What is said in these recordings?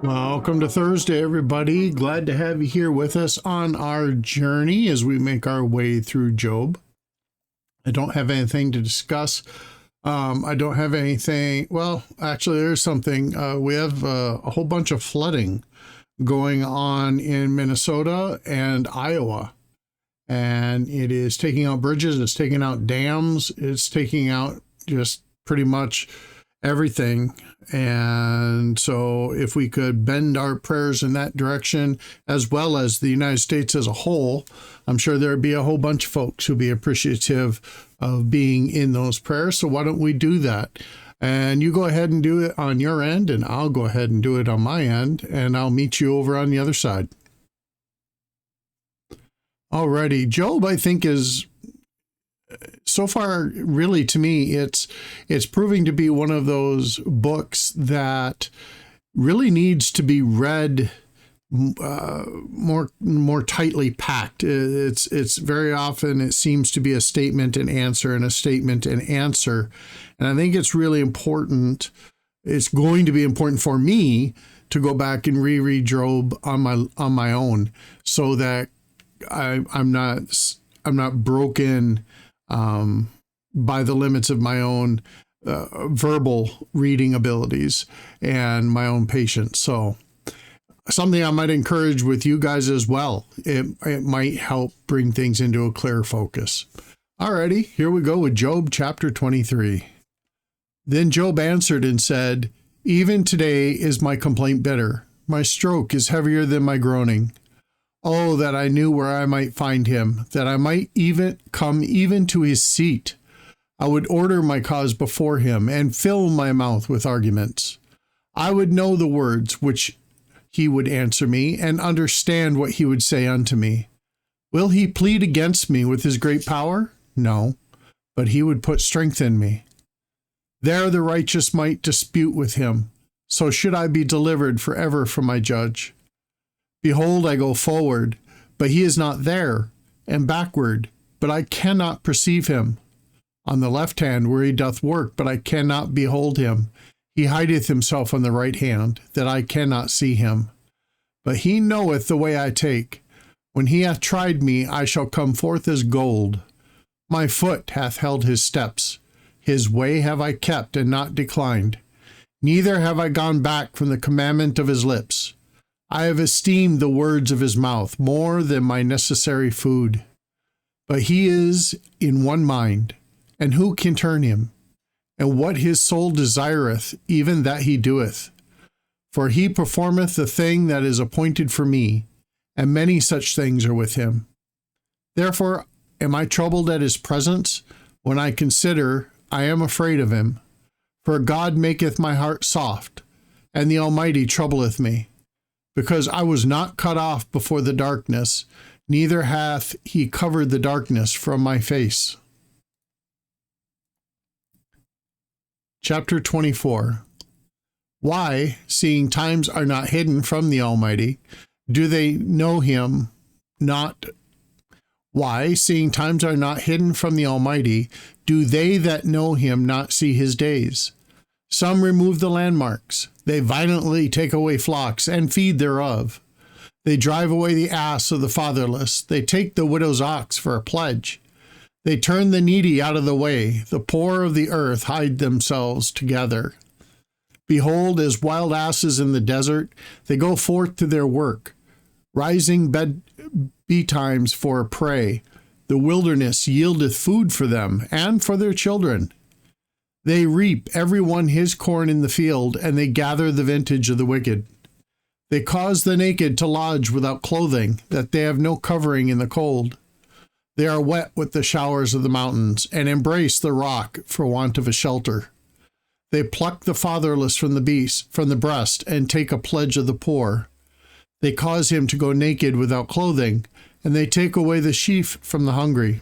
Welcome to Thursday, everybody. Glad to have you here with us on our journey as we make our way through Job. I don't have anything to discuss. I don't have anything. Well, actually, there's something. We have a whole bunch of flooding going on in Minnesota and Iowa. And it is taking out bridges, it's taking out dams, it's taking out just pretty much everything. And so if we could bend our prayers in that direction, as well as the United States as a whole, I'm sure there'd be a whole bunch of folks who'd be appreciative of being in those prayers. So why don't we do that? And you go ahead and do it on your end, and I'll go ahead and do it on my end, and I'll meet you over on the other side. Alrighty, Job, I think, is so far, really, to me, it's proving to be one of those books that really needs to be read more tightly packed. It's very often, it seems to be a statement and answer and a statement and answer. And I think it's really important. It's going to be important for me to go back and reread Job on my own, so that I'm not broken by the limits of my own verbal reading abilities and my own patience. So something I might encourage with you guys as well. It might help bring things into a clear focus. Alrighty, here we go with Job chapter 23. Then Job answered and said, "Even today is my complaint bitter. My stroke is heavier than my groaning. Oh, that I knew where I might find him, that I might even come to his seat. I would order my cause before him and fill my mouth with arguments. I would know the words which he would answer me and understand what he would say unto me. Will he plead against me with his great power? No, but he would put strength in me. There the righteous might dispute with him. So should I be delivered forever from my judge. Behold, I go forward, but he is not there, and backward, but I cannot perceive him. On the left hand where he doth work, but I cannot behold him. He hideth himself on the right hand, that I cannot see him. But he knoweth the way I take. When he hath tried me, I shall come forth as gold. My foot hath held his steps. His way have I kept and not declined. Neither have I gone back from the commandment of his lips. I have esteemed the words of his mouth more than my necessary food. But he is in one mind, and who can turn him? And what his soul desireth, even that he doeth. For he performeth the thing that is appointed for me, and many such things are with him. Therefore am I troubled at his presence? When I consider, I am afraid of him. For God maketh my heart soft, and the Almighty troubleth me. Because I was not cut off before the darkness, neither hath he covered the darkness from my face." Chapter 24. Why, seeing times are not hidden from the Almighty, do they know him not? Why, seeing times are not hidden from the Almighty, do they that know him not see his days? Some remove the landmarks. They violently take away flocks and feed thereof. They drive away the ass of the fatherless. They take the widow's ox for a pledge. They turn the needy out of the way. The poor of the earth hide themselves together. Behold, as wild asses in the desert, they go forth to their work, rising betimes for prey. The wilderness yieldeth food for them and for their children. They reap every one his corn in the field, and they gather the vintage of the wicked. They cause the naked to lodge without clothing, that they have no covering in the cold. They are wet with the showers of the mountains, and embrace the rock for want of a shelter. They pluck the fatherless from the breast, and take a pledge of the poor. They cause him to go naked without clothing, and they take away the sheaf from the hungry,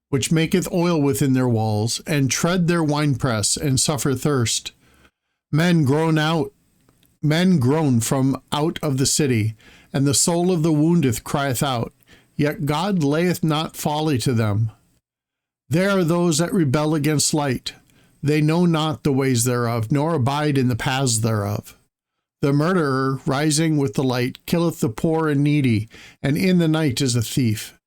which maketh oil within their walls, and tread their winepress, and suffer thirst. Men groan from out of the city, and the soul of the wounded crieth out, yet God layeth not folly to them. There are those that rebel against light. They know not the ways thereof, nor abide in the paths thereof. The murderer, rising with the light, killeth the poor and needy, and in the night is a thief.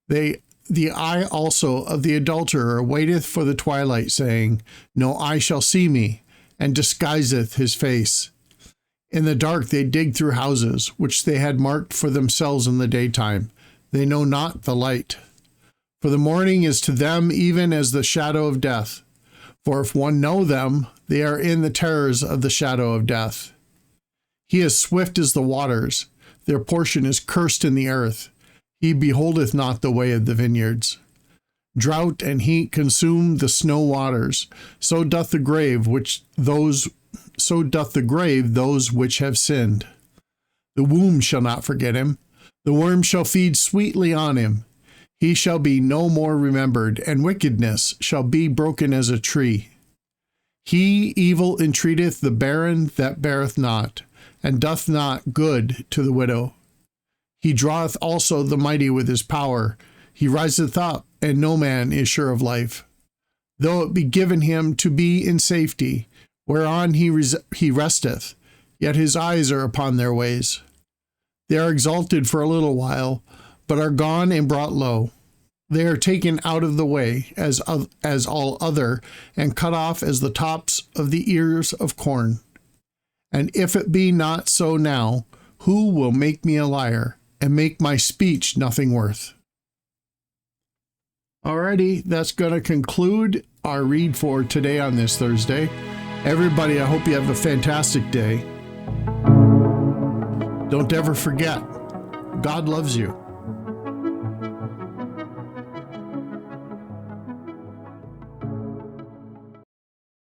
The eye also of the adulterer waiteth for the twilight, saying, No eye shall see me, and disguiseth his face. In the dark they dig through houses, which they had marked for themselves in the daytime. They know not the light. For the morning is to them even as the shadow of death. For if one know them, they are in the terrors of the shadow of death. He is swift as the waters. Their portion is cursed in the earth. He beholdeth not the way of the vineyards. Drought and heat consume the snow waters. So doth the grave those which have sinned. The womb shall not forget him. The worm shall feed sweetly on him. He shall be no more remembered, and wickedness shall be broken as a tree. He evil entreateth the barren that beareth not, and doth not good to the widow. He draweth also the mighty with his power. He riseth up, and no man is sure of life. Though it be given him to be in safety, whereon he resteth, yet his eyes are upon their ways. They are exalted for a little while, but are gone and brought low. They are taken out of the way as all other, and cut off as the tops of the ears of corn. And if it be not so now, who will make me a liar, and make my speech nothing worth? Alrighty, that's going to conclude our read for today on this Thursday. Everybody, I hope you have a fantastic day. Don't ever forget, God loves you.